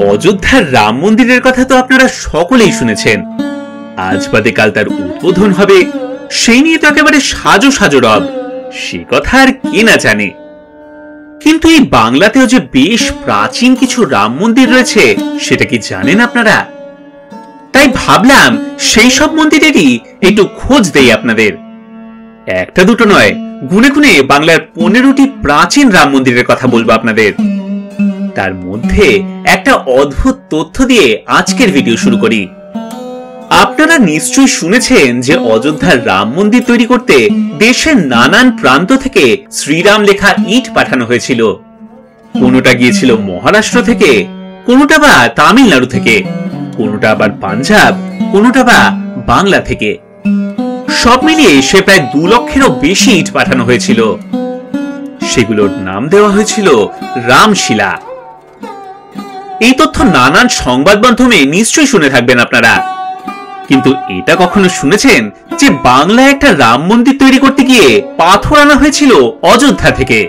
অযোধ্যার রাম মন্দিরের কথা তো আপনারা সকলেই শুনেছেন। আজ বাদে কাল তার উদ্বোধন হবে, সেই নিয়ে তো একেবারে সাজো সাজো রব, সে কথা আর কে না জানে। কিন্তু এই বাংলাতেও যে বেশ প্রাচীন কিছু রাম মন্দির রয়েছে, সেটা কি জানেন আপনারা? তাই ভাবলাম সেই সব মন্দিরেরই একটু খোঁজ দেই আপনাদের। একটা দুটো নয়, গুনে গুনে বাংলার 15টি প্রাচীন রাম মন্দিরের কথা বলবো আপনাদের। তার মধ্যে একটা অদ্ভুত তথ্য দিয়ে আজকের ভিডিও শুরু করি। আপনারা নিশ্চয়ই শুনেছেন যে অযোধ্যার রাম মন্দির তৈরি করতে দেশের নানান প্রান্ত থেকে শ্রীরাম লেখা ইট পাঠানো হয়েছিল। কোনোটা গিয়েছিল মহারাষ্ট্র থেকে, কোনোটা বা তামিলনাড়ু থেকে, কোনোটা আবার পাঞ্জাব, কোনোটা বা বাংলা থেকে। সব মিলিয়ে সে প্রায় 2 লক্ষেরও বেশি ইট পাঠানো হয়েছিল। সেগুলোর নাম দেওয়া হয়েছিল রামশিলা। এই তথ্য নানান সংবাদ মাধ্যমে নিশ্চয়ই শুনে থাকবেন আপনারা, কিন্তু এটা কখনো শুনেছেন যে বাংলায় একটা রাম মন্দির তৈরি করতে গিয়ে পাথর আনা হয়েছিল অযোধ্যা থেকে?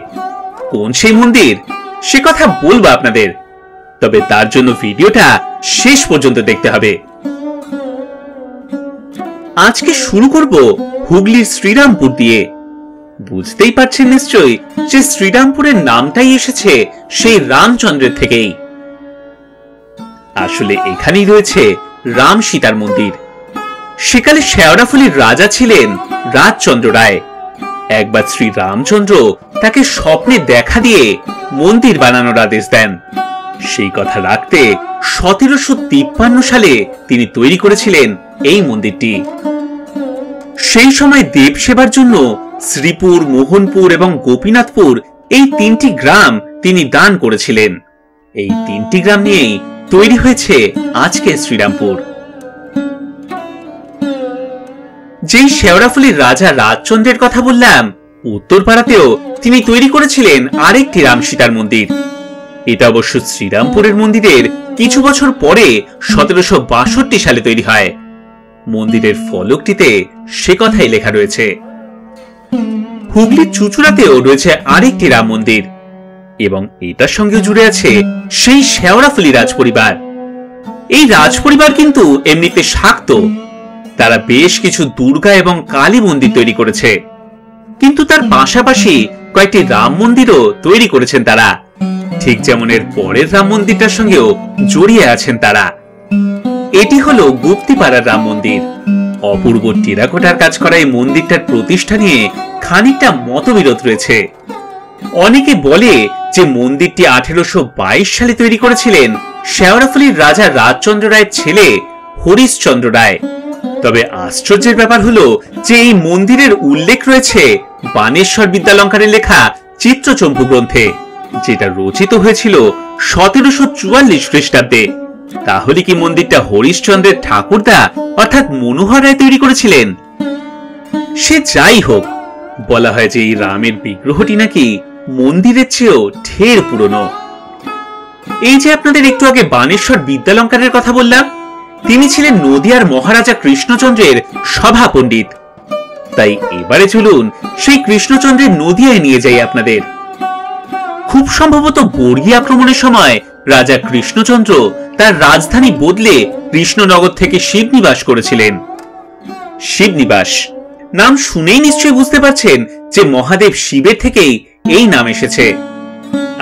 কোন সেই মন্দির সে কথা বলবো আপনাদের, তবে তার জন্য ভিডিওটা শেষ পর্যন্ত দেখতে হবে। আজকে শুরু করব হুগলির শ্রীরামপুর দিয়ে। বুঝতেই পারছেন নিশ্চয়ই যে শ্রীরামপুরের নামটাই এসেছে সেই রামচন্দ্রের থেকেই। আসলে এখানেই রয়েছে রাম সীতার মন্দির। সেকালে শেওড়াফুলির রাজা ছিলেন রাজচন্দ্র রায়। একবার শ্রী রামচন্দ্র তাকে স্বপ্নে দেখা দিয়ে মন্দির বানানোর আদেশ দেন। সেই কথা রাখতে 1753 সালে তিনি তৈরি করেছিলেন এই মন্দিরটি। সেই সময় দেব সেবার জন্য শ্রীপুর, মোহনপুর এবং গোপীনাথপুর এই 3টি গ্রাম তিনি দান করেছিলেন। এই 3টি গ্রাম নিয়েই তৈরি হয়েছে আজকের শ্রীরামপুর। যেই শেওড়াফুলির রাজা রাজচন্দ্রের কথা বললাম, উত্তরপাড়াতেও তিনি তৈরি করেছিলেন আরেকটি রাম সীতার মন্দির। এটা অবশ্য শ্রীরামপুরের মন্দিরের কিছু বছর পরে 1762 সালে তৈরি হয়। মন্দিরের ফলকটিতে সে কথাই লেখা রয়েছে। হুগলির চুচুড়াতেও রয়েছে আরেকটি রাম মন্দির, এবং এটার সঙ্গে জুড়ে আছে সেই শেওড়াফুলি রাজপরিবার। এই রাজপরিবার কিন্তু এমনিতে শাক্ত। তারা বেশ কিছু দুর্গা এবং কালী মন্দির তৈরি করেছে, কিন্তু তার পাশাপাশি কয়েকটি রাম মন্দিরও তৈরি করেছেন তারা। ঠিক যেমন এর পরের রাম মন্দিরটার সঙ্গেও জড়িয়ে আছেন তারা। এটি হলো গুপ্তিপাড়ার রাম মন্দির। অপূর্ব টেরাকোটার কাজ করা এই মন্দিরটার প্রতিষ্ঠা নিয়ে খানিকটা মতবিরোধ রয়েছে। অনেকে বলে যে মন্দিরটি 1822 সালে তৈরি করেছিলেন শেওড়াফুলির রাজা রাজচন্দ্র রায়ের ছেলে হরিশচন্দ্র রায়। তবে আশ্চর্যের ব্যাপার হলো যে এই মন্দিরের উল্লেখ রয়েছে বানেশ্বর বিদ্যালঙ্কারের লেখা চিত্রচম্পু গ্রন্থে, যেটা রচিত হয়েছিল 1744 খ্রিস্টাব্দে। তাহলে কি মন্দিরটা হরিশচন্দ্রের ঠাকুরদা অর্থাৎ মনোহর রায় তৈরি করেছিলেন? সে যাই হোক, বলা হয় যে এই রামের বিগ্রহটি নাকি মন্দিরের চেয়েও ঢের পুরনো। এই যে আপনাদের একটু আগে বানেশ্বর বিদ্যালঙ্কারের কথা বললাম, তিনি ছিলেন নদিয়ার মহারাজা কৃষ্ণচন্দ্রের সভা পণ্ডিত। তাই এবারে চলুন সেই কৃষ্ণচন্দ্রের নদিয়ায় নিয়ে যাই আপনাদের। খুব সম্ভবত বর্গী আক্রমণের সময় রাজা কৃষ্ণচন্দ্র তার রাজধানী বদলে কৃষ্ণনগর থেকে শিবনিবাস করেছিলেন। শিবনিবাস নাম শুনেই নিশ্চয়ই বুঝতে পারছেন যে মহাদেব শিবের থেকেই এই নাম এসেছে।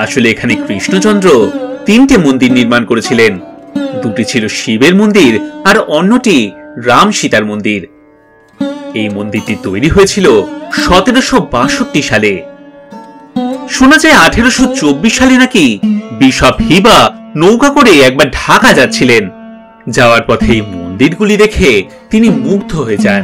আসলে এখানে কৃষ্ণচন্দ্র 3টে মন্দির নির্মাণ করেছিলেন। 2টি ছিল শিবের মন্দির আর অন্যটি রাম সীতার মন্দির। এই মন্দিরটি তৈরি হয়েছিল 1762 সালে। শোনা যায় 1824 সালে নাকি বিশপ হিবা নৌকা করে একবার ঢাকা যাচ্ছিলেন। যাওয়ার পথে এই মন্দিরগুলি দেখে তিনি মুগ্ধ হয়ে যান।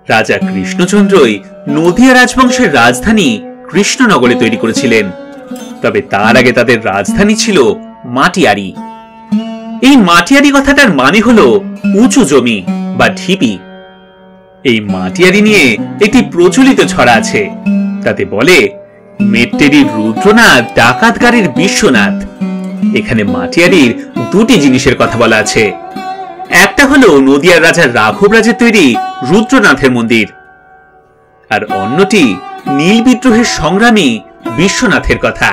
রাজা কৃষ্ণচন্দ্রই নদিয়া রাজবংশের রাজধানী কৃষ্ণনগরে তৈরি করেছিলেন। তবে তার আগে তাদের রাজধানী ছিল মাটিয়ারি। এই মাটিয়ারি কথাটার মানে হলো উঁচু জমি বা ঢিপি। এই মাটিয়ারি নিয়ে একটি প্রচলিত ছড়া আছে। তাতে বলে, মেট্টেরির রুদ্রনাথ ডাকাতগাড়ির বিশ্বনাথ। এখানে মাটিয়ারির 2টি জিনিসের কথা বলা আছে। একটা হলো নদিয়ার রাজা রাঘব রাজের তৈরি রুদ্রনাথের মন্দির, আর অন্যটি নীল বিদ্রোহের সংগ্রামী বিশ্বনাথের কথা।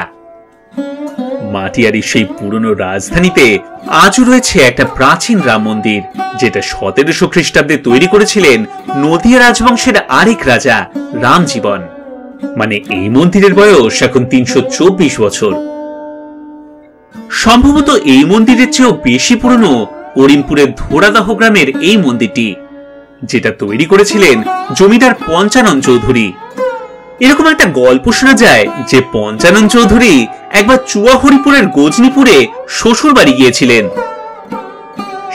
মাটিয়ারি সেই পুরনো রাজধানীতে আজও রয়েছে একটা প্রাচীন রাম মন্দির, যেটা 1700 খ্রিস্টাব্দে তৈরি করেছিলেন নদিয়া রাজবংশের আরেক রাজা রামজীবন। মানে এই মন্দিরের বয়স এখন 324 বছর। সম্ভবত এই মন্দিরের চেয়েও বেশি পুরনো করিমপুরের ধোরাদাহ গ্রামের এই মন্দিরটি, যেটা তৈরি করেছিলেন জমিদার পঞ্চানন চৌধুরী। এরকম একটা গল্প শোনা যায় যে পঞ্চানন চৌধুরী একবার চুয়াহরিপুরের গজনীপুরে শ্বশুর বাড়ি গিয়েছিলেন।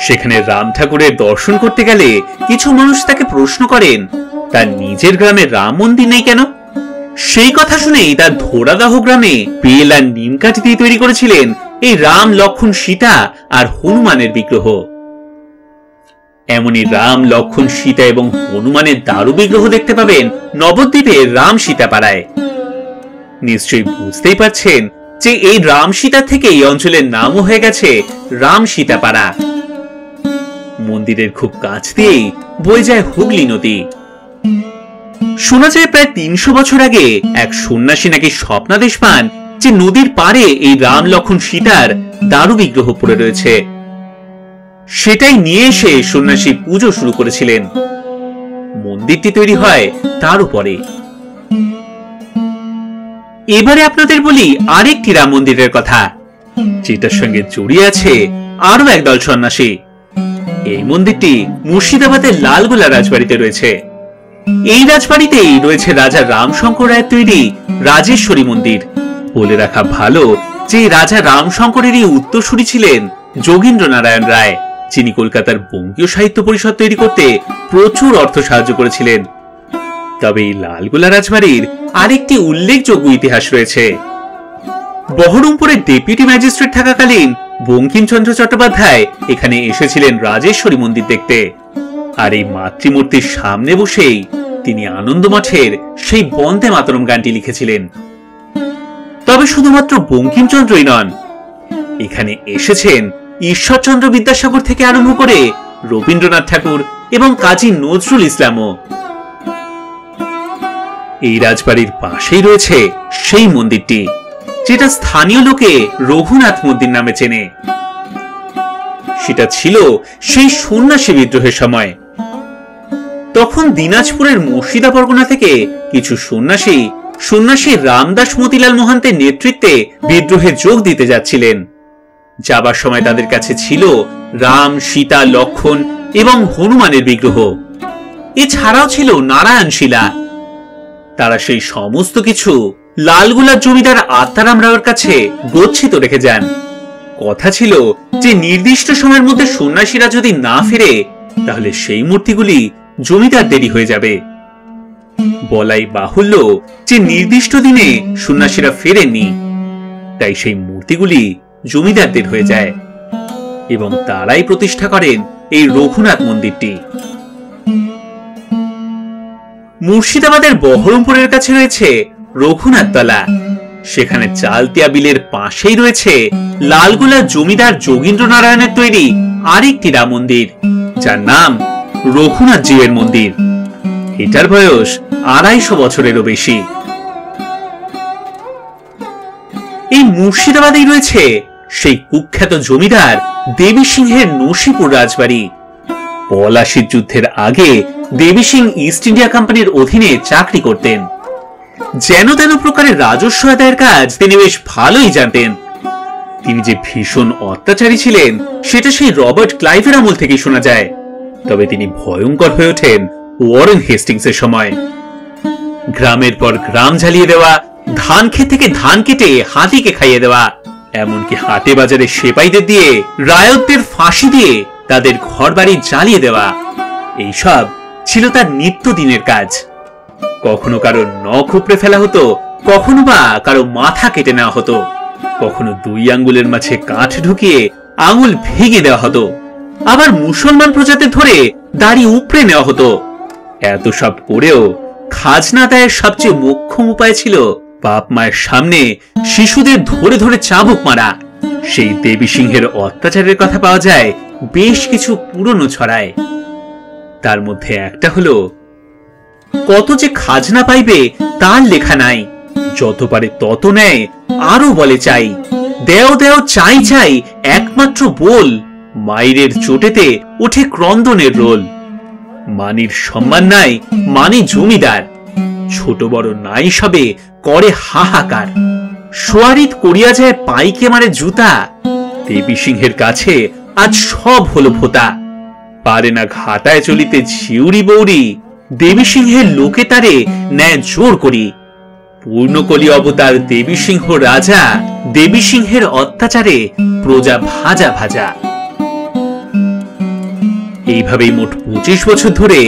সেখানে রাম ঠাকুরের দর্শন করতে গেলে কিছু মানুষ তাকে প্রশ্ন করেন তার নিজের গ্রামে রাম মন্দির নেই কেন। সেই কথা শুনেই তার ধোরাদাহ গ্রামে বেল আর নিম কাঠি দিয়ে তৈরি করেছিলেন এই রাম, লক্ষ্মণ, সীতা আর হনুমানের বিগ্রহ। এমনই রাম, লক্ষ্মণ, সীতা এবং হনুমানের দারু বিগ্রহ দেখতে পাবেন নবদ্বীপের রাম সীতা পাড়ায়। নিশ্চয়ই বুঝতেই পারছেন যে এই রাম সীতা থেকে এই অঞ্চলের নামও হয়ে গেছে রাম সীতা পাড়া। মন্দিরের খুব কাছ দিয়েই বয়ে যায় হুগলি নদী। শোনা যায় প্রায় 300 বছর আগে এক সন্ন্যাসী নাকি স্বপ্নাদেশ পান যে নদীর পাড়ে এই রাম, লক্ষ্মণ, সীতার দারু বিগ্রহ পড়ে রয়েছে। সেটাই নিয়ে এসে সন্ন্যাসী পুজো শুরু করেছিলেন। মন্দিরটি তৈরি হয় তার উপরে। এবারে আপনাদের বলি আরেকটি রাম মন্দিরের কথা, যেটার সঙ্গে জড়িয়ে আছে আরো একদল সন্ন্যাসী। এই মন্দিরটি মুর্শিদাবাদের লালগোলা রাজবাড়িতে রয়েছে। এই রাজবাড়িতেই রয়েছে রাজা রামশঙ্কর রায়ের তৈরি রাজেশ্বরী মন্দির। বলে রাখা ভালো যে রাজা রামশঙ্করেরই উত্তরসূরি ছিলেন যোগীন্দ্র নারায়ণ রায়, যিনি কলকাতার বঙ্গীয় সাহিত্য পরিষদ তৈরি করতে প্রচুর অর্থ সাহায্য করেছিলেন। তবে এই লালগোলা রাজবাড়ির আরেকটি উল্লেখযোগ্য ইতিহাস রয়েছে। বহরমপুরের ডেপুটি ম্যাজিস্ট্রেট থাকাকালীন বঙ্কিমচন্দ্র চট্টোপাধ্যায় এখানে এসেছিলেন রাজেশ্বরী মন্দির দেখতে। আর এই মাতৃমূর্তির সামনে বসেই তিনি আনন্দমঠের সেই বন্দে মাতরম গানটি লিখেছিলেন। তবে শুধুমাত্র বঙ্কিমচন্দ্রই নন, এখানে এসেছেন ঈশ্বরচন্দ্র বিদ্যাসাগর থেকে আরম্ভ করে রবীন্দ্রনাথ ঠাকুর এবং কাজী নজরুল ইসলামও। এই রাজবাড়ির পাশেই রয়েছে সেই মন্দিরটি, যেটা স্থানীয় লোকে রঘুনাথ মন্দির নামে চেনে। সেটা ছিল সেই সন্ন্যাসী বিদ্রোহের সময়। তখন দিনাজপুরের মুর্শিদা পরগনা থেকে কিছু সন্ন্যাসী রামদাস মতিলাল মোহান্তের নেতৃত্বে বিদ্রোহে যোগ দিতে যাচ্ছিলেন। যাবার সময় তাদের কাছে ছিল রাম, সীতা, লক্ষ্মণ এবং হনুমানের বিগ্রহ। এছাড়াও ছিল নারায়ণ শিলা। তারা সেই সমস্ত কিছু লালগোলার জমিদার আত্মারাম রায়ের কাছে গচ্ছিত রেখে যান। কথা ছিল যে নির্দিষ্ট সময়ের মধ্যে সন্ন্যাসীরা যদি না ফিরে তাহলে সেই মূর্তিগুলি জমিদারদেরই হয়ে যাবে। বলাই বাহুল্য যে নির্দিষ্ট দিনে সন্ন্যাসীরা ফেরেননি, তাই সেই মূর্তিগুলি জমিদারদের হয়ে যায় এবং তারাই প্রতিষ্ঠা করেন এই রঘুনাথ মন্দিরটি। মুর্শিদাবাদের বহরমপুরের কাছে রয়েছে রঘুনাথ তলা। সেখানে চালতিয়া বিলের পাশেই রয়েছে লালগোলা জমিদার যোগীন্দ্র নারায়ণের তৈরি আরেকটি রাম মন্দির, যার নাম রঘুনাথ জীবের মন্দির। এটার বয়স 250 বছরেরও বেশি। এই মুর্শিদাবাদেই রয়েছে সেই কুখ্যাত জমিদার দেবী সিংহের নসিপুর রাজবাড়ি। পলাশীর যুদ্ধের আগে দেবী সিং ইস্ট ইন্ডিয়া কোম্পানির অধীনে চাকরি করতেন। যেন তেন প্রকারের রাজস্ব আদায়ের কাজ তিনি বেশ ভালোই জানতেন। তিনি যে ভীষণ অত্যাচারী ছিলেন সেটা সেই রবার্ট ক্লাইভের আমল থেকেই শোনা যায়। তবে তিনি ভয়ঙ্কর হয়ে ওঠেন ওয়ারেন হেস্টিংসের সময়। গ্রামের পর গ্রাম জ্বালিয়ে দেওয়া, ধান ক্ষেত থেকে ধান কেটে হাতিকে খাইয়ে দেওয়া, এমনকি হাটে বাজারে সেপাইদের দিয়ে রায়তদের ফাঁসি দিয়ে তাদের ঘর বাড়ি জ্বালিয়ে দেওয়া, এইসব ছিল তার নিত্যদিনের কাজ। কখনো কারো নখ উপড়ে ফেলা হতো, কখনো বা কারো মাথা কেটে নেওয়া হতো, কখনো 2 আঙ্গুলের মাঝে কাঠ ঢুকিয়ে আঙুল ভেঙে দেওয়া হতো, আবার মুসলমান প্রজাদের ধরে দাড়ি উপড়ে নেওয়া হতো। এত সব করেও খাজনা আদায়ের সবচেয়ে মোক্ষম উপায় ছিল বাপ মায়ের সামনে শিশুদের ধরে ধরে চাবুক মারা। সেই দেবী সিংহের অত্যাচারের কথা পাওয়া যায় বেশ কিছু পুরনো ছড়ায়। তার মধ্যে একটা হলো, কত যে খাজনা পাইবে তার লেখা নাই, যত পারে তত নেয়, আরো বলে চাই, দেও দেও চাই চাই একমাত্র বল, মায়ের চোটেতে ওঠে ক্রন্দনের রোল। মানির সম্মান নাই, মানি জমিদার, ছোট বড় নাই সবে করে হাহাকার। সোয়ারিত করিয়া যায় পাইকে মারে জুতা, দেবী সিংহের কাছে আজ সব হলো ভোতা। পারে না ঘাটায় চলিতে ঝিউরি বৌরি, দেবী সিংহের লোকে তারে ন্যায় জোর করি। পূর্ণকলি অবতার দেবী সিংহ রাজা, দেবী সিংহের অত্যাচারে প্রজা ভাজা ভাজা। এইভাবেই মোট 25 বছর ধরে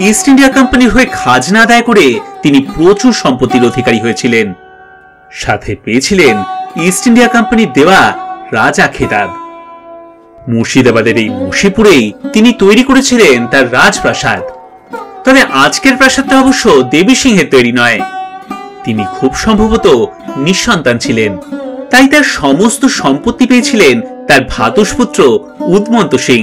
ইস্ট ইন্ডিয়া কোম্পানির হয়ে খাজনা আদায় করে তিনি প্রচুর সম্পত্তির অধিকারী হয়েছিলেন। সাথে পেয়েছিলেন ইস্ট ইন্ডিয়া কোম্পানির দেওয়া রাজা খেতাব। মুর্শিদাবাদের এই মুশিপুরেই তিনি তৈরি করেছিলেন তার রাজপ্রাসাদ। তবে আজকের প্রাসাদটা অবশ্য দেবী সিংহের তৈরি নয়। তিনি খুব সম্ভবত নিঃসন্তান ছিলেন, তাই তার সমস্ত সম্পত্তি পেয়েছিলেন তার ভ্রাতুষ্পুত্র উদমন্ত সিং।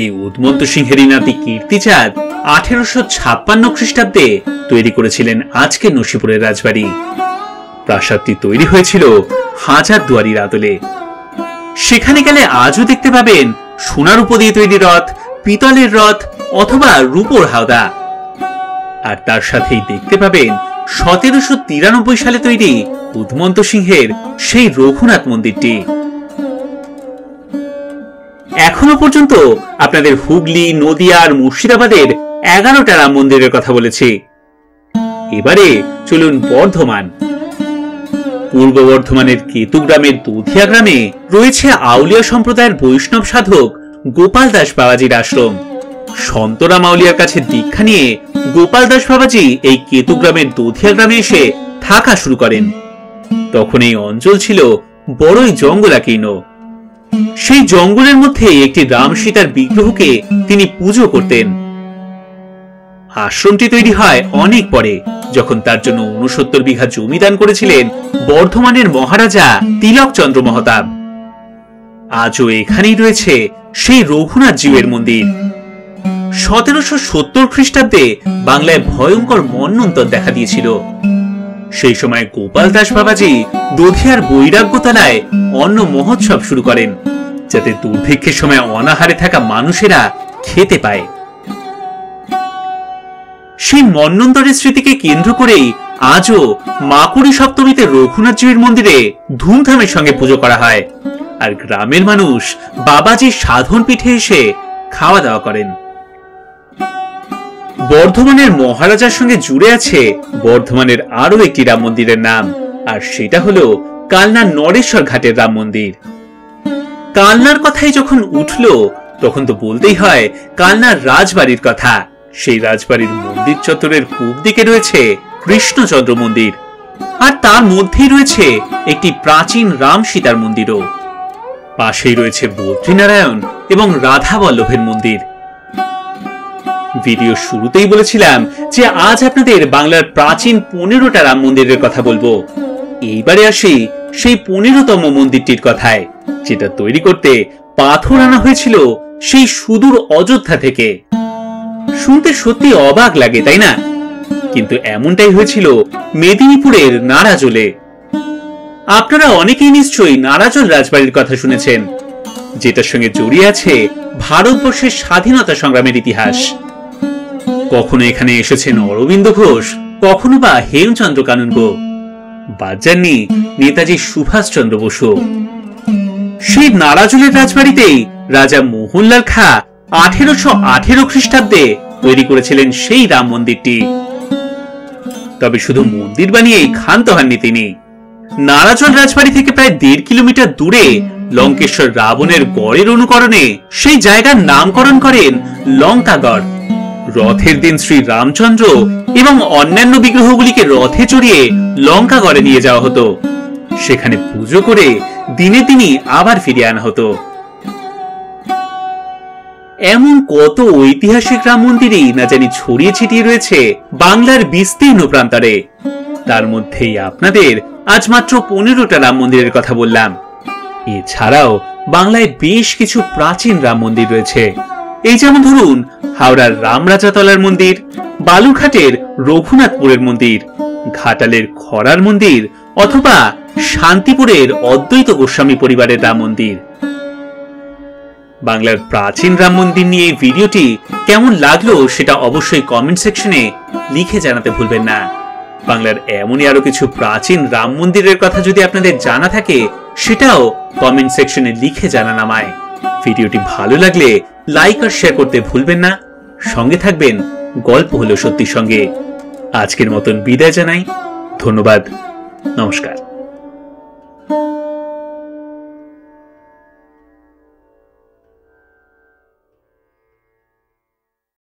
এই উদমন্ত সিংহেরই নাতি কীর্তিচাঁদ 1856 খ্রিস্টাব্দে তৈরি করেছিলেন আজকের নসিপুরের রাজবাড়ি। প্রাসাদটি তৈরি হয়েছিল হাজারদুয়ারির আদলে। সেখানে গেলে আজও দেখতে পাবেন সোনার রূপো দিয়ে তৈরি রথ, পিতলের রথ অথবা রূপোর হাওদা। আর তার সাথেই দেখতে পাবেন 1793 সালে তৈরি উদমন্ত সিংহের সেই রঘুনাথ মন্দিরটি। এখনো পর্যন্ত আপনাদের হুগলি, নদিয়া আর মুর্শিদাবাদের 11টা রাম মন্দিরের কথা বলেছি। এবারে চলুন বর্ধমান। পূর্ব বর্ধমানের কেতুগ্রামের দধিয়া গ্রামে রয়েছে আউলিয়া সম্প্রদায়ের বৈষ্ণব সাধক গোপাল দাস বাবাজির আশ্রম। সন্তরাম আউলিয়ার কাছে দীক্ষা নিয়ে গোপাল দাস বাবাজি এই কেতুগ্রামের দধিয়া গ্রামে এসে থাকা শুরু করেন। তখন এই অঞ্চল ছিল বড়ই জঙ্গলাকীর্ণ। সেই জঙ্গলের মধ্যে একটি রাম সীতার বিগ্রহকে তিনি পুজো করতেন। আশ্রমটি তৈরি হয় অনেক পরে, যখন তার জন্য 69 বিঘা জমি দান করেছিলেন বর্ধমানের মহারাজা তিলক চন্দ্র মহতাব। আজও এখানেই রয়েছে সেই রঘুনাথ জীবের মন্দির। 1770 খ্রিস্টাব্দে বাংলায় ভয়ঙ্কর মন্বন্তর দেখা দিয়েছিল। সেই সময় গোপাল দাস বাবাজি দধিয়ার বৈরাগ্যতলায় অন্ন মহোৎসব শুরু করেন, যাতে দুর্ভিক্ষের সময় অনাহারে থাকা মানুষেরা খেতে পায়। সেই মন্বন্তরের স্মৃতিকে কেন্দ্র করেই আজও মাকুড়ি সপ্তমীতে রঘুনাথ জীবের মন্দিরে ধুমধামের সঙ্গে পুজো করা হয়, আর গ্রামের মানুষ বাবাজির সাধন পিঠে এসে খাওয়া দাওয়া করেন। বর্ধমানের মহারাজার সঙ্গে জুড়ে আছে বর্ধমানের আরো একটি রাম মন্দিরের নাম, আর সেটা হলো কালনার নরেশ্বর ঘাটের রাম মন্দির। কালনার কথাই যখন উঠল তখন তো বলতেই হয় কালনার রাজবাড়ির কথা। সেই রাজবাড়ির মন্দির চত্বরের পূব দিকে রয়েছে কৃষ্ণচন্দ্র মন্দির, আর তার মধ্যেই রয়েছে একটি প্রাচীন রাম সীতার মন্দিরও। পাশেই রয়েছে বদ্রীনারায়ণ এবং রাধা বল্লভের মন্দির। ভিডিও শুরুতেই বলেছিলাম যে আজ আপনাদের বাংলার প্রাচীন 15টা রাম মন্দিরের কথা বলবো। এইবারে আসি সেই 15তম মন্দিরটির কথায়, যেটা তৈরি করতে পাথর আনা হয়েছিল সেই সুদূর অযোধ্যা থেকে। শুনতে সত্যি অবাক লাগে, তাই না? কিন্তু এমনটাই হয়েছিল মেদিনীপুরের নারাজলে। আপনারা অনেকেই নিশ্চয়ই নারাজল রাজবাড়ির কথা শুনেছেন, যেটার সঙ্গে জড়িয়ে আছে ভারতবর্ষের স্বাধীনতা সংগ্রামের ইতিহাস। কখনো এখানে এসেছেন অরবিন্দ ঘোষ, কখনো বা হেমচন্দ্র কানুনগো, বাদ যাননি নেতাজি সুভাষচন্দ্র বসু। সেই নারাজলের রাজবাড়িতেই রাজা মোহনলাল খাঁ 1818 খ্রিস্টাব্দে তৈরি করেছিলেন সেই রাম মন্দিরটি। তবে শুধু মন্দির বানিয়েই ক্ষান্ত হননি তিনি। নারাজল রাজবাড়ি থেকে প্রায় 1.5 কিলোমিটার দূরে লঙ্কেশ্বর রাবণের গড়ের অনুকরণে সেই জায়গার নামকরণ করেন লঙ্কাগড়। রথের দিন শ্রী রামচন্দ্র এবং অন্যান্য বিগ্রহগুলিকে রথে চড়িয়ে লঙ্কাগড়ে নিয়ে যাওয়া হতো। সেখানে পুজো করে দিনে দিনই আবার ফিরিয়ে আনা হতো। এমন কত ঐতিহাসিক রাম মন্দিরই না জানি ছড়িয়ে ছিটিয়ে রয়েছে বাংলার বিস্তীর্ণ প্রান্তরে। তার মধ্যেই আপনাদের আজ মাত্র 15টা রাম মন্দিরের কথা বললাম। এছাড়াও বাংলায় বেশ কিছু প্রাচীন রাম মন্দির রয়েছে। এই যেমন ধরুন হাওড়ার রামরাজাতলার মন্দির, বালুরঘাটের রঘুনাথপুরের মন্দির, ঘাটালের খড়ার মন্দির অথবা শান্তিপুরের অদ্বৈত গোস্বামী পরিবারের রাম মন্দির। বাংলার প্রাচীন রাম মন্দির নিয়ে এই ভিডিওটি কেমন লাগলো সেটা অবশ্যই কমেন্ট সেকশনে লিখে জানাতে ভুলবেন না। বাংলার এমনই আরো কিছু প্রাচীন রাম মন্দিরের কথা যদি আপনাদের জানা থাকে সেটাও কমেন্ট সেকশনে লিখে জানান আমায়। ভিডিওটি ভালো লাগলে লাইক আর শেয়ার করতে ভুলবেন না। সঙ্গে থাকবেন গল্প হলো সত্যির সঙ্গে। আজকের মতন বিদায় জানাই। ধন্যবাদ। নমস্কার।